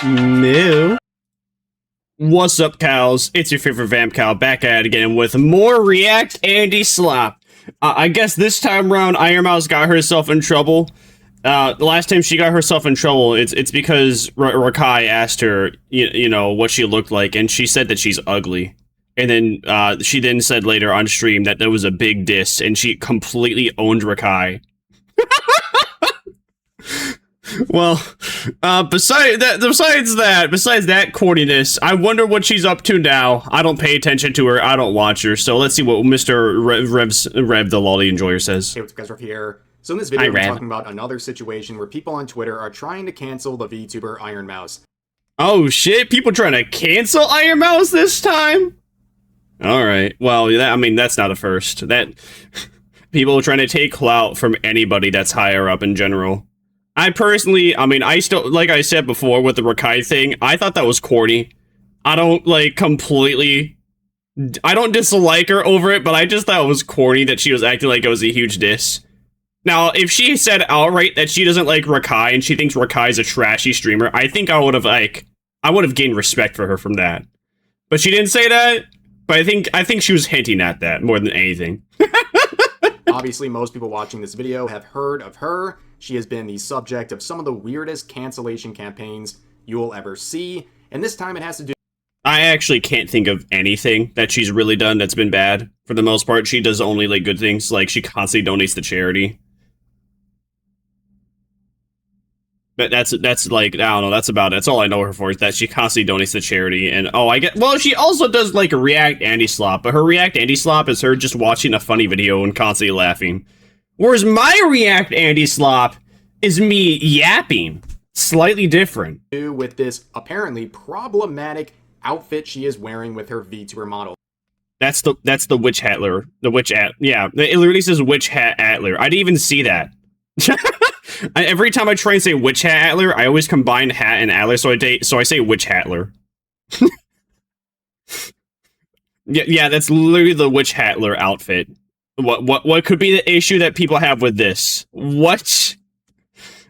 Moo. What's up, cows? It's your favorite vamp cow back at it again with more React Andy Slop. I guess this time around, ironmouse got herself in trouble. The last time she got herself in trouble, it's because Rakai asked her, you know, what she looked like, and she said that she's ugly. And then she then said later on stream that there was a big diss, and she completely owned Rakai. Well, besides that corniness, I wonder what she's up to now. I don't pay attention to her. I don't watch her. So let's see what Mr. Rev the Lolly Enjoyer says. Hey, what's up, guys? Rev here. So in this video, we're talking about another situation where people on Twitter are trying to cancel the VTuber ironmouse. Oh shit! People trying to cancel ironmouse this time? All right. Well, I mean that's not a first. That people trying to take clout from anybody that's higher up in general. I personally, I mean, I still, like I said before with the Rakai thing, I thought that was corny. I don't, like, completely, I don't dislike her over it, but I just thought it was corny that she was acting like it was a huge diss. Now, if she said outright that she doesn't like Rakai and she thinks Rakai is a trashy streamer, I think I would have, like, I would have gained respect for her from that. But she didn't say that, but I think she was hinting at that more than anything. Obviously, most people watching this video have heard of her. She has been the subject of some of the weirdest cancellation campaigns you'll ever see, and this time it has to do... I actually can't think of anything that she's really done that's been bad. For the most part, she does only, like, good things, like she constantly donates to charity. But that's like, I don't know, that's about it. That's all I know her for, is that she constantly donates to charity, and, oh, I get, well, she also does, like, a React Andy Slop, but her React Andy Slop is her just watching a funny video and constantly laughing. Whereas my React Andy Slop is me yapping. Slightly different. With this apparently problematic outfit she is wearing with her VTuber model. That's the witch hatler. The witch hat. Yeah, it literally says witch hat atler. I didn't even see that. Every time I try and say witch hat atler, I always combine hat and atler, so I say witch hatler. yeah, that's literally the witch hatler outfit. What could be the issue that people have with this? What?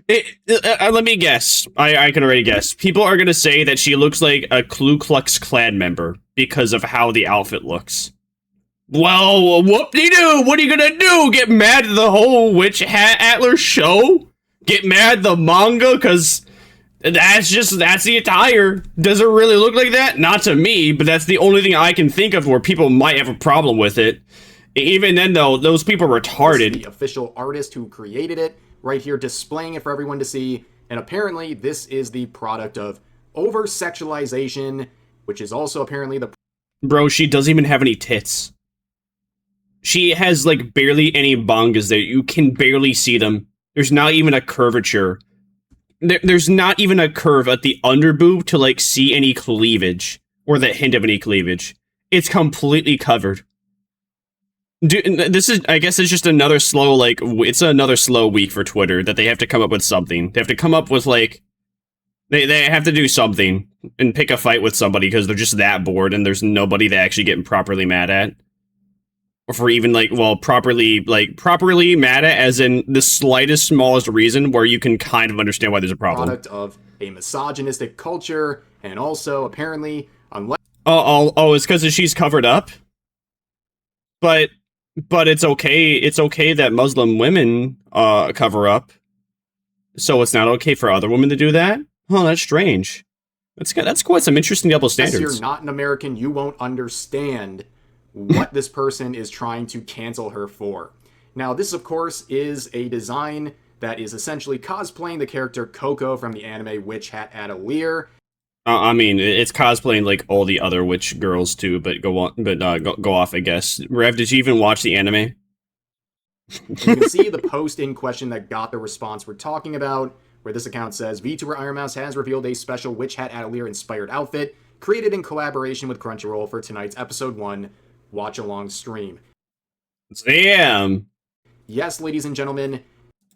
Let me guess. I can already guess. People are gonna say that she looks like a Ku Klux Klan member because of how the outfit looks. Well, whoop-de-doo! What are you gonna do? Get mad at the whole Witch Hat Atler show? Get mad at the manga? Cause that's the attire. Does it really look like that? Not to me, but that's the only thing I can think of where people might have a problem with it. Even then, though, those people are retarded. The official artist who created it, right here displaying it for everyone to see, and apparently this is the product of over-sexualization, which is also apparently the... Bro, she doesn't even have any tits. She has, like, barely any bangas there. You can barely see them. There's not even a curvature. There's not even a curve at the underboob to, like, see any cleavage, or the hint of any cleavage. It's completely covered. Dude, this is, I guess it's just another slow, like, it's another slow week for Twitter, that they have to come up with something. They have to come up with, like, they have to do something, and pick a fight with somebody, because they're just that bored, and there's nobody they actually get properly mad at. Or for even, like, well, properly mad at, as in the slightest, smallest reason, where you can kind of understand why there's a problem. Product of a misogynistic culture, and also, apparently, unless... Oh, it's because she's covered up? But it's okay that Muslim women cover up. So it's not okay for other women to do that? Oh, that's strange. That's quite some interesting double standards. If you're not an American, you won't understand what this person is trying to cancel her for. Now, this, of course, is a design that is essentially cosplaying the character Coco from the anime Witch Hat Atelier. I mean, it's cosplaying like all the other witch girls too, but go off, I guess. Rev, did you even watch the anime? You can see the post in question that got the response we're talking about, where this account says, VTuber Ironmouse has revealed a special Witch Hat Atelier inspired outfit created in collaboration with Crunchyroll for tonight's episode 1 watch-along stream. Damn! Yes, ladies and gentlemen,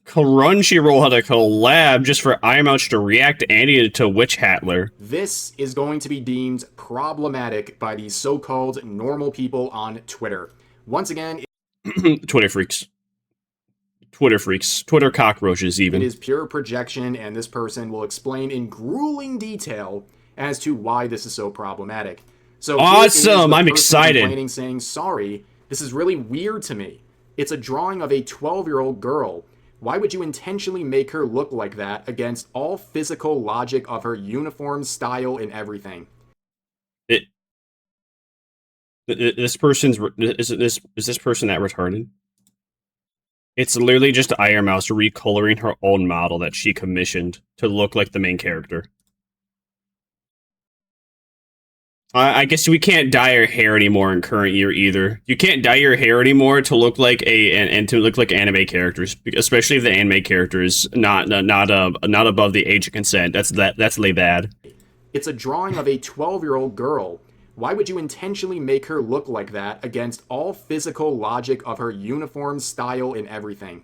Crunchyroll had a collab just for ironmouse to react Andy to Witch Hatler. This is going to be deemed problematic by the so-called normal people on Twitter. Once again, Twitter freaks. Twitter freaks, Twitter cockroaches even. It is pure projection, and this person will explain in grueling detail as to why this is so problematic. So awesome! I'm excited. Complaining, saying, sorry, this is really weird to me. It's a drawing of a 12-year-old girl. Why would you intentionally make her look like that against all physical logic of her uniform, style, and everything? This person's is this person that retarded? It's literally just ironmouse recoloring her own model that she commissioned to look like the main character. I guess we can't dye her hair anymore in current year either. You can't dye your hair anymore to look like and to look like anime characters, especially if the anime character is not above the age of consent. That's lay bad. It's a drawing of a 12-year-old girl. Why would you intentionally make her look like that against all physical logic of her uniform, style, and everything?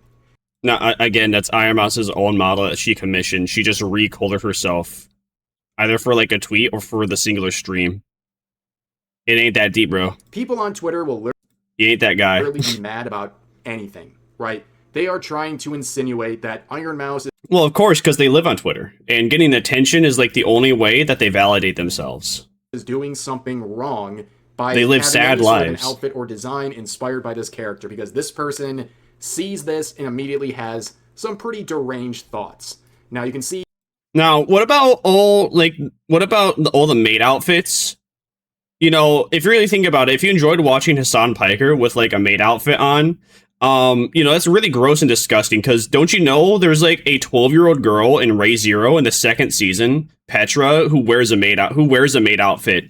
Now, again, that's ironmouse's own model that she commissioned. She just recolored herself, either for like a tweet or for the singular stream. It ain't that deep, bro. People on Twitter will you ain't that guy. Literally be mad about anything, right? They are trying to insinuate that ironmouse is... Well, of course, because they live on Twitter. And getting attention is like the only way that they validate themselves. ...is doing something wrong by they live sad lives. An outfit or design inspired by this character, because this person sees this and immediately has some pretty deranged thoughts. Now, you can see... Now, what about all the maid outfits? You know, if you really think about it, if you enjoyed watching Hassan Piker with, like, a maid outfit on, you know, that's really gross and disgusting, because don't you know there's, like, a 12-year-old girl in Ray Zero in the second season, Petra, who wears a maid outfit?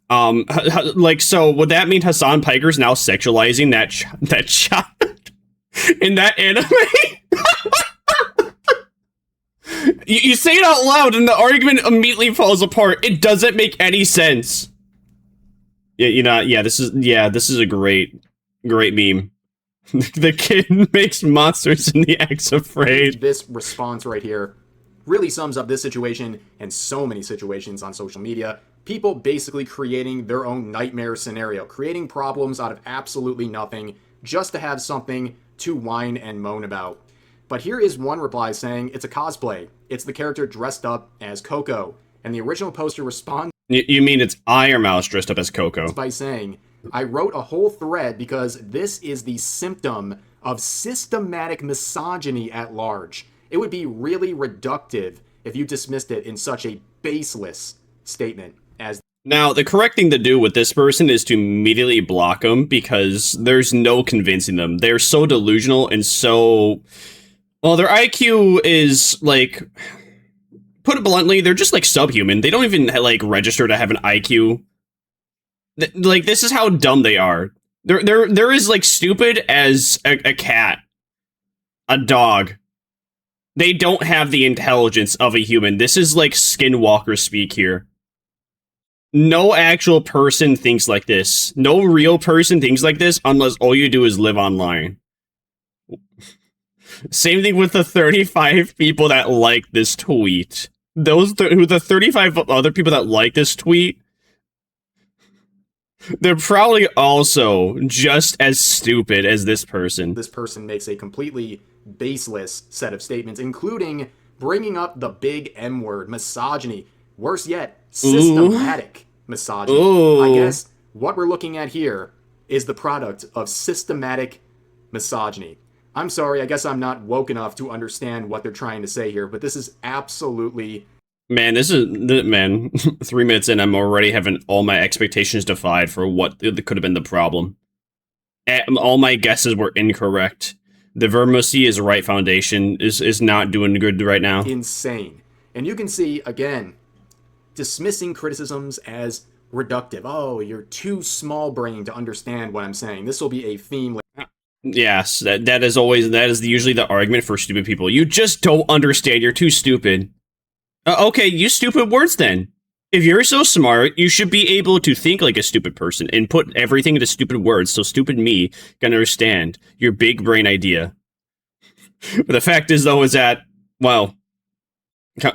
Like, so would that mean Hassan Piker's now sexualizing that child in that anime? You say it out loud, and the argument immediately falls apart. It doesn't make any sense. Yeah, you know, this is a great meme. The kid makes monsters in the X afraid. This response right here really sums up this situation and so many situations on social media. People basically creating their own nightmare scenario, creating problems out of absolutely nothing just to have something to whine and moan about. But here is one reply saying it's a cosplay. It's the character dressed up as Coco. And the original poster responds... You mean it's ironmouse dressed up as Coco? ...by saying, I wrote a whole thread because this is the symptom of systematic misogyny at large. It would be really reductive if you dismissed it in such a baseless statement as... Now, the correct thing to do with this person is to immediately block them, because there's no convincing them. They're so delusional and so... Well, their IQ is, like... Put it bluntly, they're just, like, subhuman. They don't even, like, register to have an IQ. Like, this is how dumb they are. They're as, like, stupid as a cat. A dog. They don't have the intelligence of a human. This is, like, skinwalker speak here. No actual person thinks like this. No real person thinks like this unless all you do is live online. Same thing with the 35 people that like this tweet. The 35 other people that like this tweet, they're probably also just as stupid as this person. This person makes a completely baseless set of statements, including bringing up the big M word, misogyny. Worse yet, systematic misogyny. Ooh. I guess what we're looking at here is the product of systematic misogyny. I'm sorry, I guess I'm not woke enough to understand what they're trying to say here, but this is absolutely... Man, 3 minutes in, I'm already having all my expectations defied for what could have been the problem. All my guesses were incorrect. The VermireVC is right foundation is not doing good right now. Insane. And you can see, again, dismissing criticisms as reductive. Oh, you're too small-brained to understand what I'm saying. This will be a theme... Yes, that is usually the argument for stupid people. You just don't understand. You're too stupid. Okay, use stupid words then. If you're so smart, you should be able to think like a stupid person and put everything into stupid words so stupid me can understand your big brain idea. But the fact is, though, is that, well,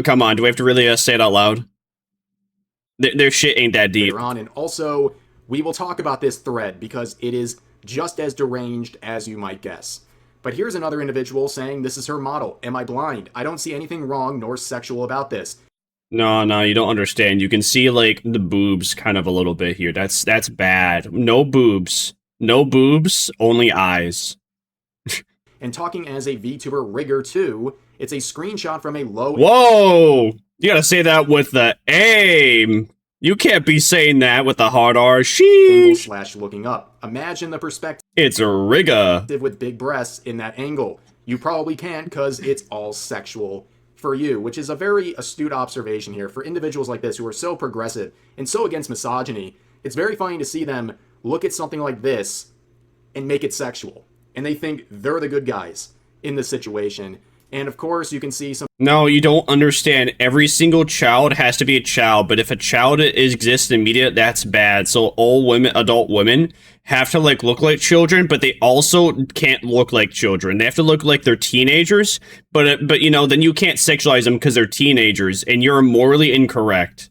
come on, do we have to really say it out loud? Their shit ain't that deep. Later on, and also, we will talk about this thread because it is just as deranged as you might guess. But But here's another individual saying this is her model. Am I blind? I don't see anything wrong nor sexual about this. No, you don't understand. You can see, like, the boobs kind of a little bit here. That's bad. No boobs. No boobs, only eyes. And talking as a VTuber rigger too, it's a screenshot from a low... Whoa! You gotta say that with the aim. You can't be saying that with the hard R. Sheesh! / looking up. Imagine the perspective. It's a rigger. With big breasts in that angle. You probably can't because it's all sexual for you, which is a very astute observation here for individuals like this who are so progressive and so against misogyny. It's very funny to see them look at something like this and make it sexual. And they think they're the good guys in this situation. And of course, you can see some... No, you don't understand. Every single child has to be a child, but if a child exists in media, that's bad. So all women, adult women, have to, like, look like children, but they also can't look like children. They have to look like they're teenagers, but you know, then you can't sexualize them because they're teenagers, and you're morally incorrect.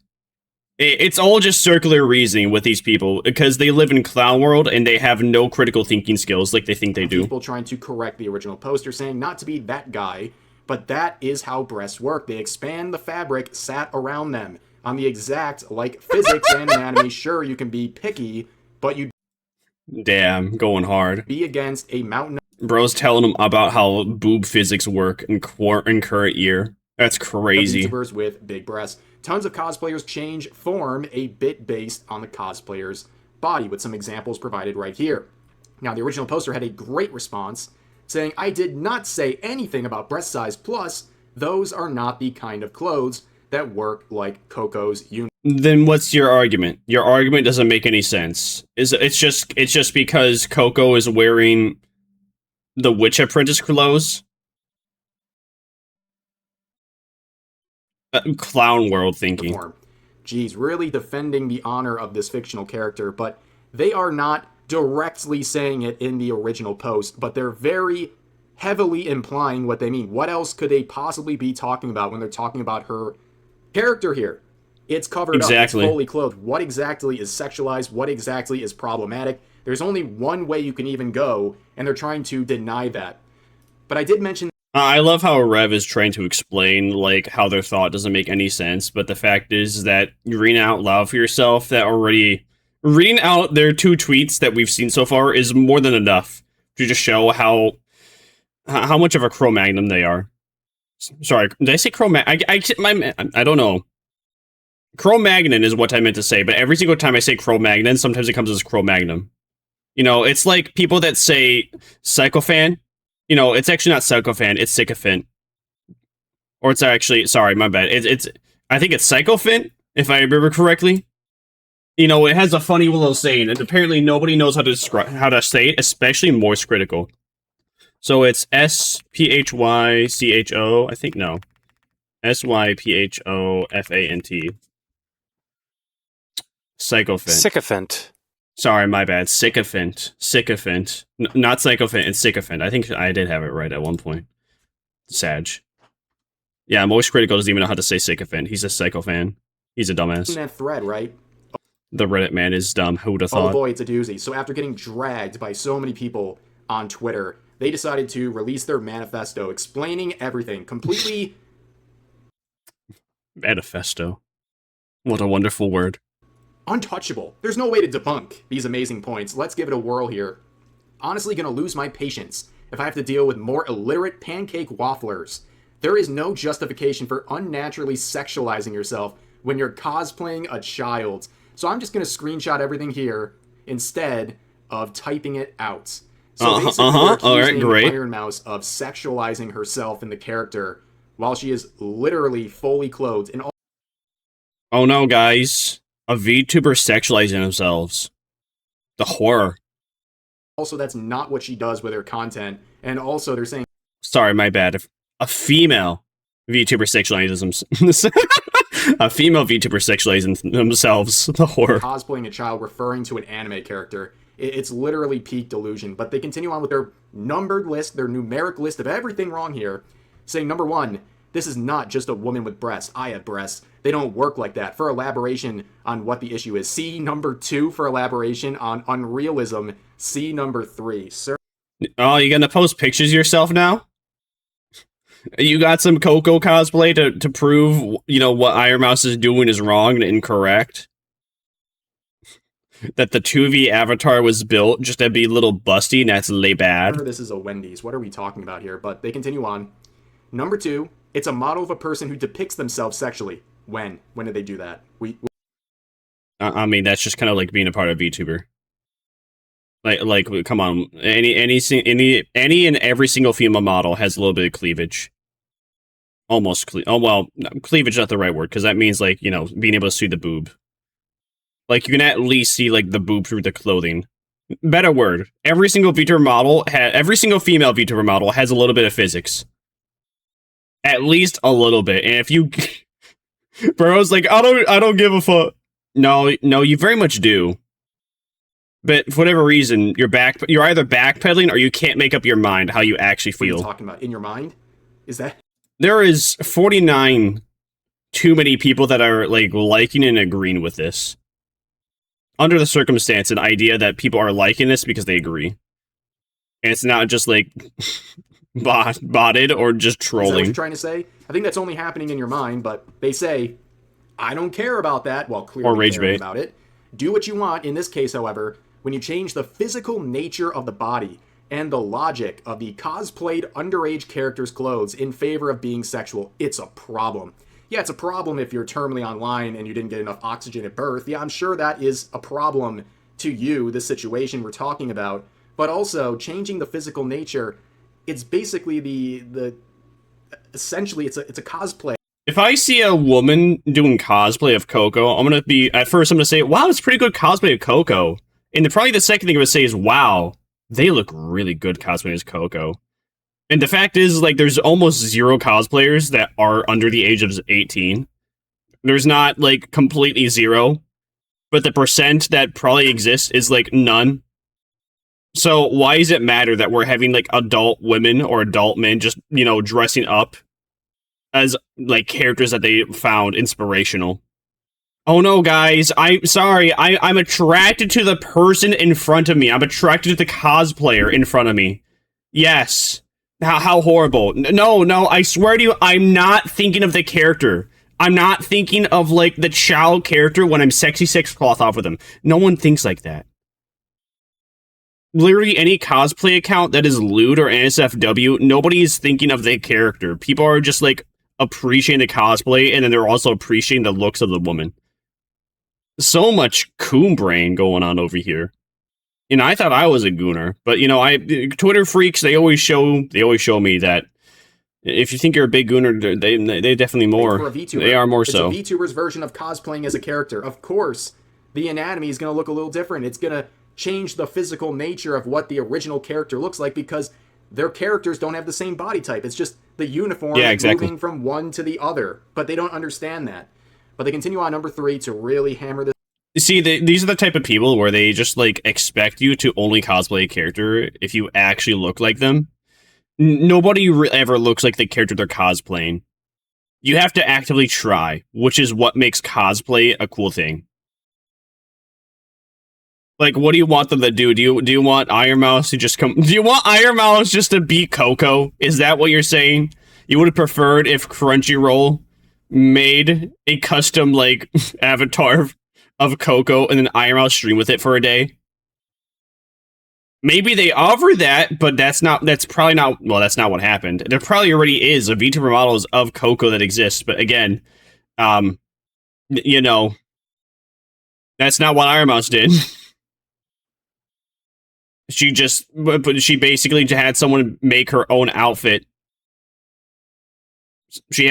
It's all just circular reasoning with these people, because they live in clown world, and they have no critical thinking skills like they think they do. People trying to correct the original poster, saying not to be that guy, but that is how breasts work. They expand the fabric sat around them. On the exact, like, physics and anatomy, sure, you can be picky, but you... Damn, going hard. Be against a mountain... Bro's telling them about how boob physics work in current year. That's crazy. YouTubers with big breasts. Tons of cosplayers change form a bit based on the cosplayer's body, with some examples provided right here. Now, the original poster had a great response, saying, I did not say anything about breast size, plus, those are not the kind of clothes that work like Coco's uniform. Then what's your argument? Your argument doesn't make any sense. It's just because Coco is wearing the Witch Apprentice clothes? Clown world thinking. Geez, really defending the honor of this fictional character, but they are not directly saying it in the original post, but they're very heavily implying what they mean. What else could they possibly be talking about when they're talking about her character here? It's covered up, it's fully clothed. What exactly is sexualized? What exactly is problematic? There's only one way you can even go, and they're trying to deny that. But I did mention... I love how Rev is trying to explain, like, how their thought doesn't make any sense, but the fact is that you reading out loud for yourself that already... Reading out their 2 tweets that we've seen so far is more than enough to just show how much of a Cro-Magnon they are. Sorry, did I say Cro-Magnon? I don't know. Cro-Magnon is what I meant to say, but every single time I say Cro-Magnon, sometimes it comes as Cro-Magnum. You know, it's like people that say Psychophan. You know, it's actually not Psychophan, it's Sycophant. Or it's actually, sorry, my bad. I think it's Psychophant, if I remember correctly. You know, it has a funny little saying, and apparently nobody knows how to say it, especially Morse Critical. So it's S-P-H-Y-C-H-O, I think, no. S-Y-P-H-O-F-A-N-T. Psychophant. Sycophant. Sorry, my bad. Sycophant. Not Psychophant, it's Sycophant. I think I did have it right at one point. Sag. Yeah, Moist Critical doesn't even know how to say Sycophant. He's a Psychofan. He's a dumbass. That thread, right? The Reddit man is dumb. Who would have thought? Oh boy, it's a doozy. So after getting dragged by so many people on Twitter, they decided to release their manifesto explaining everything completely. Manifesto. What a wonderful word. Untouchable. There's no way to debunk these amazing points. Let's give it a whirl here. Honestly gonna lose my patience if I have to deal with more illiterate pancake wafflers. There is no justification for unnaturally sexualizing yourself when you're cosplaying a child. So I'm just gonna screenshot everything here instead of typing it out. So basically we're accusing ironmouse of sexualizing herself in the character while she is literally fully clothed in all... Oh no, guys. A VTuber sexualizing themselves. The horror. Also, that's not what she does with her content. And also, they're saying... Sorry, my bad. A female VTuber sexualizing a female VTuber sexualizing themselves. The horror. Cosplaying a child referring to an anime character. It's literally peak delusion. But they continue on with their numbered list, their numeric list of everything wrong here. Saying, number 1, this is not just a woman with breasts. I have breasts. They don't work like that. For elaboration on what the issue is, see number 2 for elaboration on unrealism. See number 3. Sir. Oh, you gonna post pictures of yourself now? You got some Coco cosplay to prove, you know, what ironmouse is doing is wrong and incorrect? That the 2V avatar was built just to be a little busty, and that's lay bad. This is a Wendy's. What are we talking about here? But they continue on. Number 2, it's a model of a person who depicts themselves sexually. When? When did they do that? I mean, that's just kind of like being a part of VTuber. Like, come on, any and every single female model has a little bit of cleavage. Almost cleavage is not the right word, because that means, like, you know, being able to see the boob. Like, you can at least see, like, the boob through the clothing. Better word. Every single female VTuber model has a little bit of physics. At least a little bit. And if you Bro's like, I don't give a fuck. No, you very much do. But for whatever reason, you're either backpedaling or you can't make up your mind how you actually feel. What are you talking about? In your mind? Is that? There is 49 too many people that are, like, liking and agreeing with this. Under the circumstance, an idea that people are liking this because they agree. And it's not just, like, botted or just trolling. Is that what you're trying to say? I think that's only happening in your mind, but they say, I don't care about that, while clearly or rage caring bait about it. Do what you want. In this case, however, when you change the physical nature of the body and the logic of the cosplayed underage character's clothes in favor of being sexual, it's a problem. Yeah, it's a problem if you're terminally online and you didn't get enough oxygen at birth. Yeah, I'm sure that is a problem to you, the situation we're talking about. But also, changing the physical nature, it's basically essentially, it's a cosplay. If I see a woman doing cosplay of Coco, I'm gonna say, wow, it's pretty good cosplay of Coco. And probably the second thing I would say is, wow, they look really good cosplay as Coco. And the fact is, like, there's almost zero cosplayers that are under the age of 18. There's not, like, completely zero, but the percent that probably exists is, like, none. So why does it matter that we're having, like, adult women or adult men just, you know, dressing up as, like, characters that they found inspirational? Oh no, guys, I'm sorry, I'm attracted to the person in front of me. I'm attracted to the cosplayer in front of me. Yes. How horrible. No, I swear to you, I'm not thinking of the character. I'm not thinking of, like, the child character when I'm sexy sex cloth off with him. No one thinks like that. Literally any cosplay account that is lewd or NSFW, nobody is thinking of the character. People are just, like, appreciating the cosplay, and then they're also appreciating the looks of the woman. So much coon brain going on over here. And I thought I was a gooner, but, you know, Twitter freaks, they always show me that if you think you're a big gooner, they definitely more. They are more so. It's a VTuber's version of cosplaying as a character. Of course, the anatomy is going to look a little different. It's going to change the physical nature of what the original character looks like because their characters don't have the same body type. It's just the uniform moving from one to the other. But they don't understand that. But they continue on number 3 to really hammer this. See, these are the type of people where they just, like, expect you to only cosplay a character if you actually look like them. Nobody ever looks like the character they're cosplaying. You have to actively try, which is what makes cosplay a cool thing. Like, what do you want them to do? Do you want ironmouse to just come? Do you want ironmouse just to beat Coco? Is that what you're saying? You would have preferred if Crunchyroll made a custom, like, avatar of Coco and then ironmouse stream with it for a day? Maybe they offer that, but that's probably not what happened. There probably already is a VTuber models of Coco that exists, but again, you know, that's not what ironmouse did. She basically had someone make her own outfit. She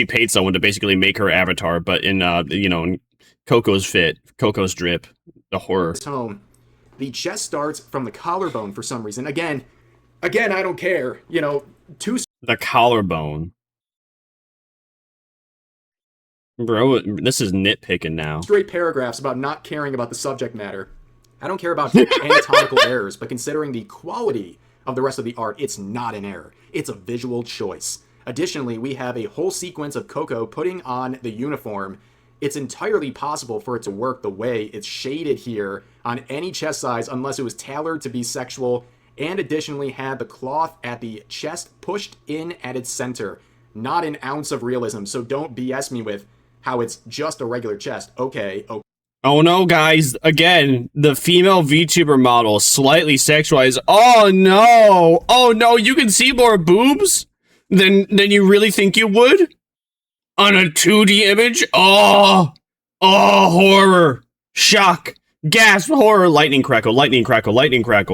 paid someone to basically make her avatar, but in, you know, in Coco's Coco's drip, the horror. Home. The chest starts from the collarbone for some reason. Again, I don't care. You know, the collarbone. Bro, this is nitpicking now. Straight paragraphs about not caring about the subject matter. I don't care about anatomical errors, but considering the quality of the rest of the art, it's not an error. It's a visual choice. Additionally, we have a whole sequence of Coco putting on the uniform. It's entirely possible for it to work the way it's shaded here on any chest size unless it was tailored to be sexual and additionally had the cloth at the chest pushed in at its center. Not an ounce of realism, so don't BS me with how it's just a regular chest. Okay. Oh no, guys, again, the female VTuber model slightly sexualized. Oh no, you can see more boobs than you really think you would? On a 2D image? Oh, horror, shock, gasp, horror, lightning crackle,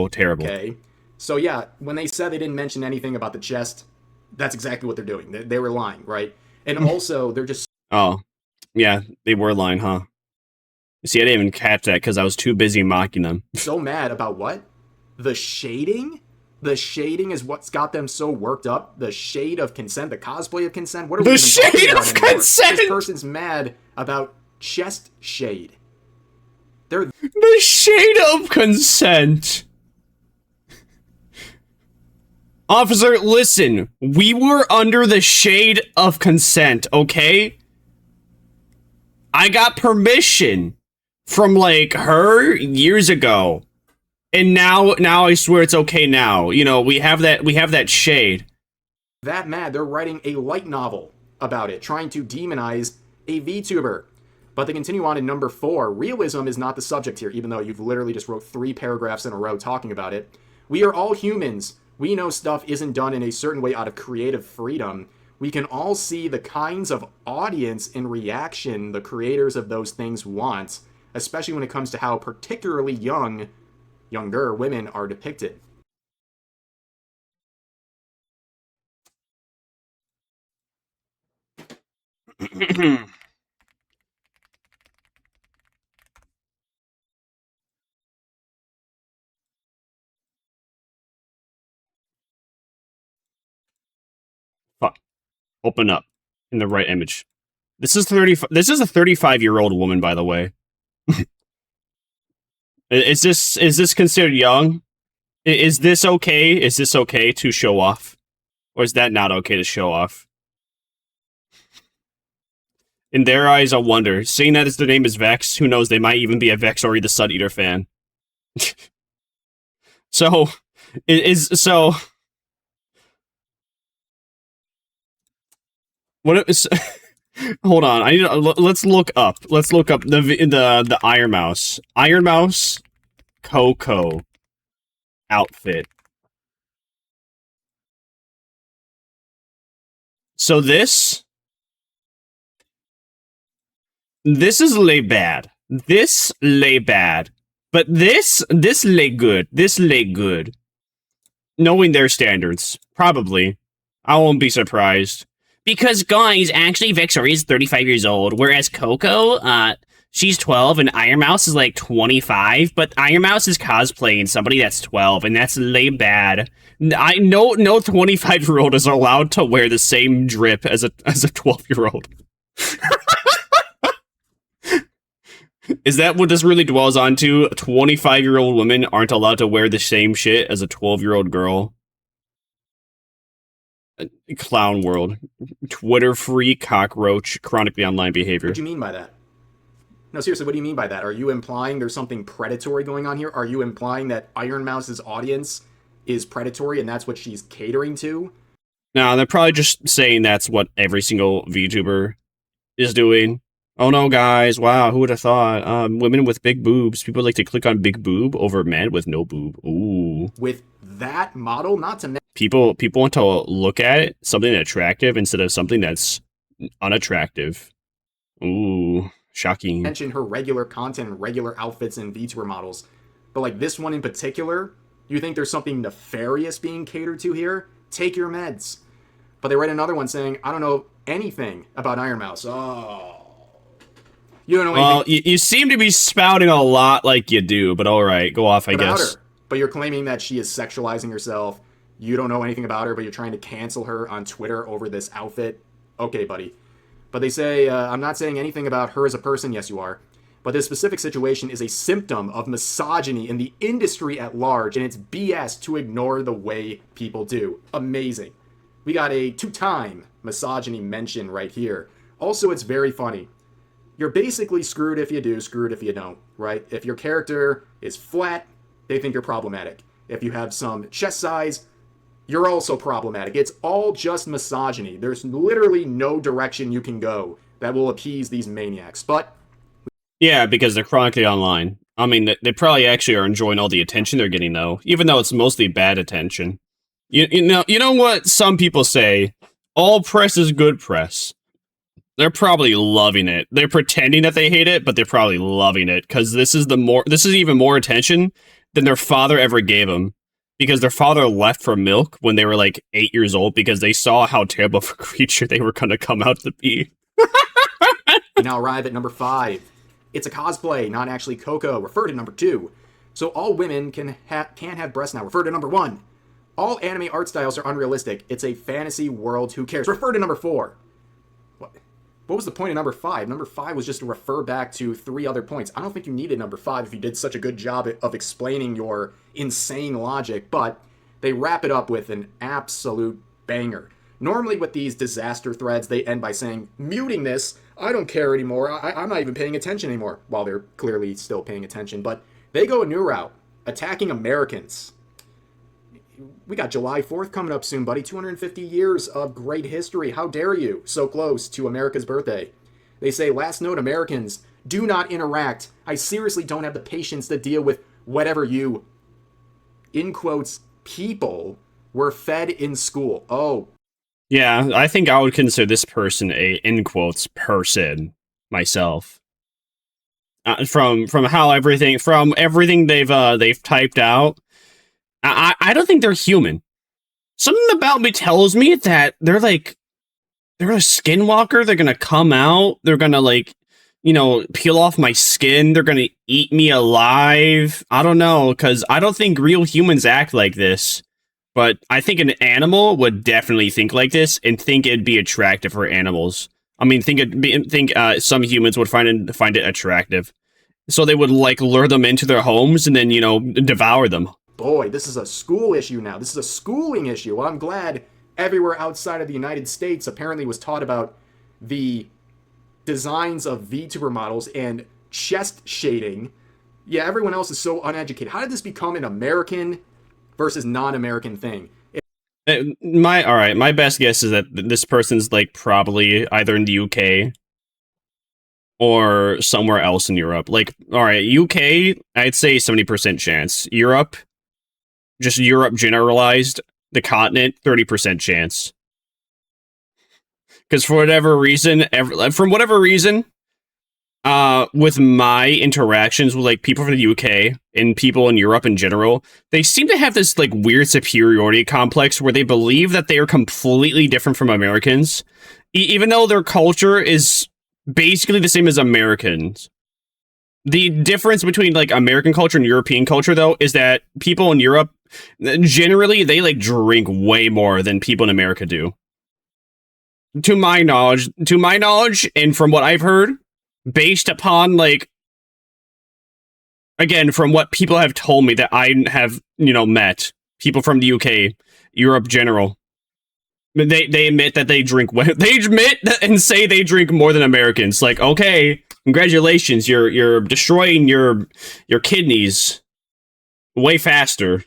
terrible. Okay, so yeah, when they said they didn't mention anything about the chest, that's exactly what they're doing. They were lying, right? And also, they're just... Oh, yeah, they were lying, huh? See, I didn't even catch that because I was too busy mocking them. So mad about what? The shading? The shading is what's got them so worked up. The shade of consent, the cosplay of consent. What are we even talking about anymore? Consent? This person's mad about chest shade. The shade of consent. Officer, listen. We were under the shade of consent, okay? I got permission from, like, her years ago. And now I swear it's okay now. You know, we have that shade. That mad, they're writing a light novel about it, trying to demonize a VTuber. But they continue on in number 4. Realism is not the subject here, even though you've literally just wrote 3 paragraphs in a row talking about it. We are all humans. We know stuff isn't done in a certain way out of creative freedom. We can all see the kinds of audience and reaction the creators of those things want, especially when it comes to how particularly younger women are depicted. Fuck. Open up in the right image. This is 30. This is a 35-year-old woman, by the way. Is this considered young? Is this okay? Is this okay to show off? Or is that not okay to show off? In their eyes, I wonder. Seeing that their name is Vex, who knows, they might even be a Vex or the Sun Eater fan. So, what is... Hold on, I need to, let's look up the ironmouse. Ironmouse Coco outfit. So this is lay bad. This lay bad. But this lay good. This lay good. Knowing their standards. Probably. I won't be surprised. Because, guys, actually, Victoria is 35 years old, whereas Coco, she's 12, and Ironmouse is, like, 25, but Ironmouse is cosplaying somebody that's 12, and that's lay bad. No 25-year-old is allowed to wear the same drip as a 12-year-old. Is that what this really dwells onto? 25-year-old women aren't allowed to wear the same shit as a 12-year-old girl? Clown world. Twitter free cockroach, chronically online behavior. What do you mean by that? No, seriously, what do you mean by that? Are you implying there's something predatory going on here? Are you implying that Ironmouse's audience is predatory and that's what she's catering to? No, they're probably just saying that's what every single VTuber is doing. Oh no, guys, wow, who would have thought? Women with big boobs. People like to click on big boob over men with no boob. Ooh. With that model, not to mention... People want to look at it, something attractive instead of something that's unattractive. Ooh, shocking. Mention her regular content, regular outfits, and VTuber models. But like this one in particular, you think there's something nefarious being catered to here? Take your meds. But they write another one saying, I don't know anything about Ironmouse. Oh. You don't know anything. Well, you seem to be spouting a lot like you do, but alright, go off, I guess. Her. But you're claiming that she is sexualizing herself. You don't know anything about her, but you're trying to cancel her on Twitter over this outfit. Okay, buddy. But they say, I'm not saying anything about her as a person. Yes, you are. But this specific situation is a symptom of misogyny in the industry at large, and it's BS to ignore the way people do. Amazing. We got a 2-time misogyny mention right here. Also, it's very funny. You're basically screwed if you do, screwed if you don't, right? If your character is flat, they think you're problematic. if you have some chest size, you're also problematic. It's all just misogyny. There's literally no direction you can go that will appease these maniacs. But yeah, because they're chronically online. I mean, they probably actually are enjoying all the attention they're getting, though, even though it's mostly bad attention. You know what some people say? All press is good press. They're probably loving it. They're pretending that they hate it, but they're probably loving it because this is even more attention than their father ever gave them. Because their father left for milk when they were like 8 years old because they saw how terrible of a creature they were going to come out to be. We now arrive at number 5. It's a cosplay, not actually Coco. Refer to number 2. So all women can't have breasts now. Refer to number 1. All anime art styles are unrealistic. It's a fantasy world. Who cares? Refer to number 4. What was the point of number 5? Number 5 was just to refer back to 3 other points. I don't think you needed number 5 if you did such a good job of explaining your insane logic, but they wrap it up with an absolute banger. Normally with these disaster threads, they end by saying, muting this, I don't care anymore, I'm not even paying attention anymore, while they're clearly still paying attention, but they go a new route, attacking Americans. We got July 4th coming up soon, buddy. 250 years of great history. How dare you? So close to America's birthday. They say, last note, Americans, do not interact. I seriously don't have the patience to deal with whatever you, in quotes, people were fed in school. Oh. Yeah, I think I would consider this person a, in quotes, person myself. From everything they've typed out, I don't think they're human. Something about me tells me that they're a skinwalker. They're gonna come out. They're gonna peel off my skin. They're gonna eat me alive. I don't know, because I don't think real humans act like this. But I think an animal would definitely think like this and think it'd be attractive for animals. I mean, think some humans would find it attractive, so they would lure them into their homes and then devour them. Boy, this is a school issue now. This is a schooling issue. Well, I'm glad everywhere outside of the United States apparently was taught about the designs of VTuber models and chest shading. Yeah, everyone else is so uneducated. How did this become an American versus non-American thing? My best guess is that this person's probably either in the UK or somewhere else in Europe. UK, I'd say 70% chance. Europe generalized, the continent, 30% chance. Because for whatever reason, with my interactions with people from the UK and people in Europe in general, they seem to have this weird superiority complex where they believe that they are completely different from Americans, even though their culture is basically the same as Americans. The difference between American culture and European culture, though, is that people in Europe generally they drink way more than people in America do. To my knowledge, and from what I've heard, based upon again, from what people have told me that I have met, people from the UK, Europe general, they admit that they drink. They admit and say they drink more than Americans. Okay, congratulations, you're destroying your kidneys way faster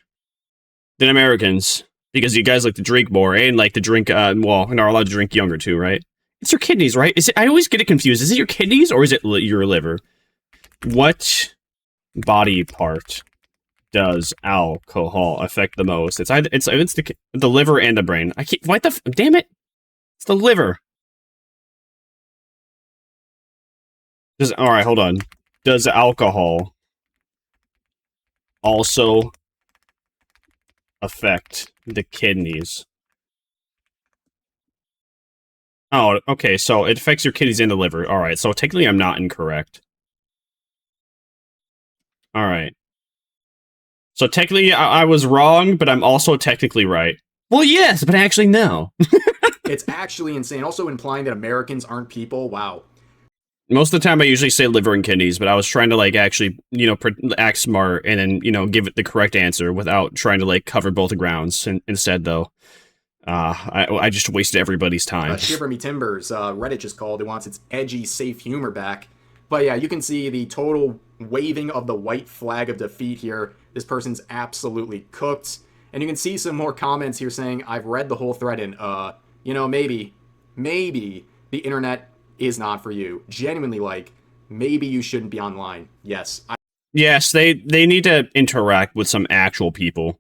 than Americans because you guys like to drink more and like to drink. Well, and are allowed to drink younger too, right? It's your kidneys, right? Is it? I always get it confused. Is it your kidneys or is it your liver? What body part does alcohol affect the most? It's the liver and the brain. Damn it! It's the liver. All right, hold on. Does alcohol also affect the kidneys? Oh, okay, so it affects your kidneys and the liver. All right, so technically I'm not incorrect. All right. So technically I was wrong, but I'm also technically right. Well, yes, but actually no. It's actually insane. Also implying that Americans aren't people. Wow. Most of the time I usually say liver and kidneys, but I was trying to actually, act smart and then, give it the correct answer without trying to cover both grounds. And instead, though, I just wasted everybody's time. Shiver me timbers. Reddit just called. It wants its edgy, safe humor back. But yeah, you can see the total waving of the white flag of defeat here. This person's absolutely cooked. And you can see some more comments here saying, I've read the whole thread and, you know, maybe the internet is not for you. Genuinely, like, maybe you shouldn't be online. Yes. Yes, they need to interact with some actual people.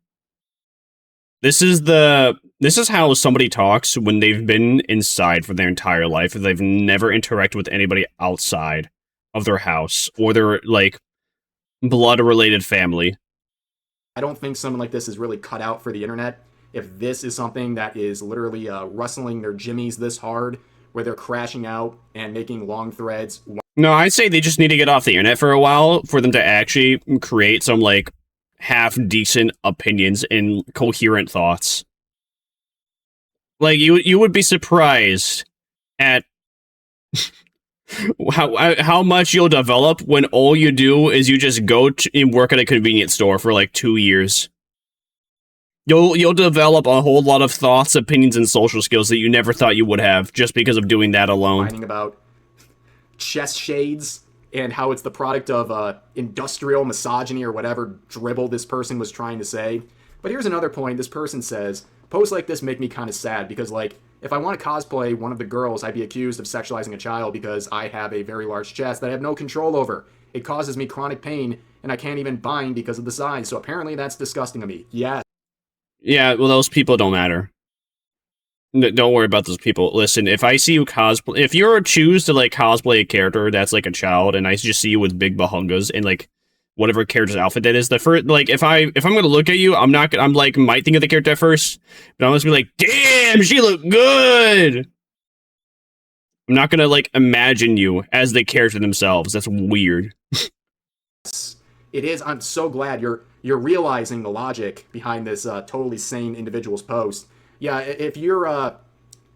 This is how somebody talks when they've been inside for their entire life, and they've never interacted with anybody outside of their house or their, like, blood-related family. I don't think someone like this is really cut out for the internet. If this is something that is literally rustling their jimmies this hard, where they're crashing out and making long threads. No, I'd say they just need to get off the internet for a while for them to actually create some, like, half-decent opinions and coherent thoughts. Like, you would be surprised at how much you'll develop when all you do is you just go and work at a convenience store for like 2 years. You'll develop a whole lot of thoughts, opinions, and social skills that you never thought you would have just because of doing that alone. Finding about chest shades and how it's the product of industrial misogyny or whatever dribble this person was trying to say. But here's another point. This person says, posts like this make me kind of sad because, like, if I want to cosplay one of the girls, I'd be accused of sexualizing a child because I have a very large chest that I have no control over. It causes me chronic pain, and I can't even bind because of the size. So apparently that's disgusting to me. Yes. Yeah, well, those people don't matter. Don't worry about those people. Listen, if I see you cosplay... If you choose to, like, cosplay a character that's, like, a child, and I just see you with big bahungas and, like, whatever character's outfit that is, the first, like, if I'm gonna look at you, I'm not gonna... I'm, like, might think of the character at first, but I'm just be like, damn, she look good! I'm not gonna, like, imagine you as the character themselves. That's weird. It is. I'm so glad you're realizing the logic behind this totally sane individual's post. Yeah, if you're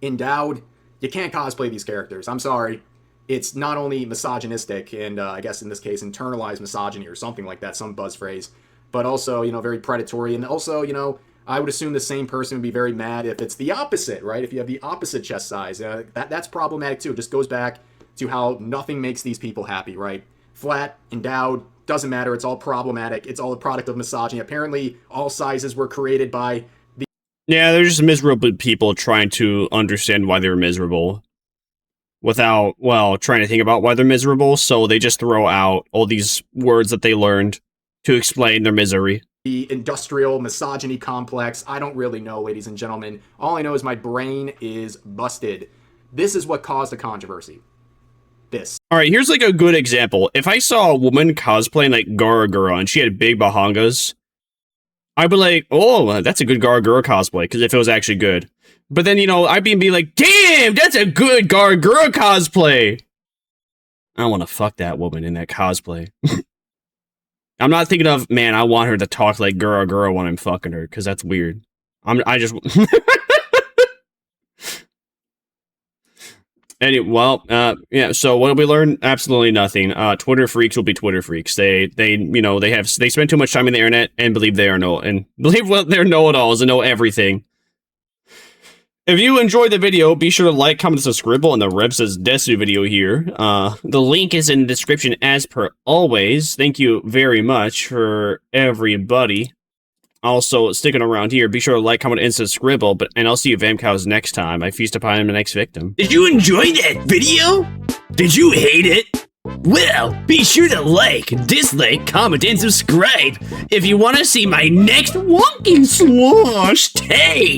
endowed, you can't cosplay these characters. I'm sorry. It's not only misogynistic and I guess in this case internalized misogyny or something like that, some buzz phrase, but also, you know, very predatory. And also, you know, I would assume the same person would be very mad if it's the opposite, right? If you have the opposite chest size, that's problematic too. It just goes back to how nothing makes these people happy, right? Flat, endowed, doesn't matter. It's all problematic. It's all a product of misogyny. Apparently, all sizes were created by the... Yeah, they're just miserable people trying to understand why they're miserable without, well, trying to think about why they're miserable, so they just throw out all these words that they learned to explain their misery. The industrial misogyny complex. I don't really know, ladies and gentlemen. All I know is my brain is busted. This is what caused the controversy. This. Alright, here's like a good example. If I saw a woman cosplaying like Garagura and she had big bahangas, I'd be like, oh, that's a good Garagura cosplay, because if it was actually good. But then, you know, I'd be like, damn, that's a good Garagura cosplay! I want to fuck that woman in that cosplay. I'm not thinking of, man, I want her to talk like Garagura when I'm fucking her, because that's weird. Anyway, well, yeah, so what did we learn? Absolutely nothing. Twitter freaks will be Twitter freaks. They spend too much time on the internet and believe they're know-it-alls and know everything. If you enjoyed the video, be sure to like, comment, and subscribe on the Revs' Desu video here. The link is in the description as per always. Thank you very much for everybody. Also, sticking around here, be sure to like, comment, and subscribe, and I'll see you Vamcows next time. I feast upon the next victim. Did you enjoy that video? Did you hate it? Well, be sure to like, dislike, comment, and subscribe if you want to see my next wonky slosh take.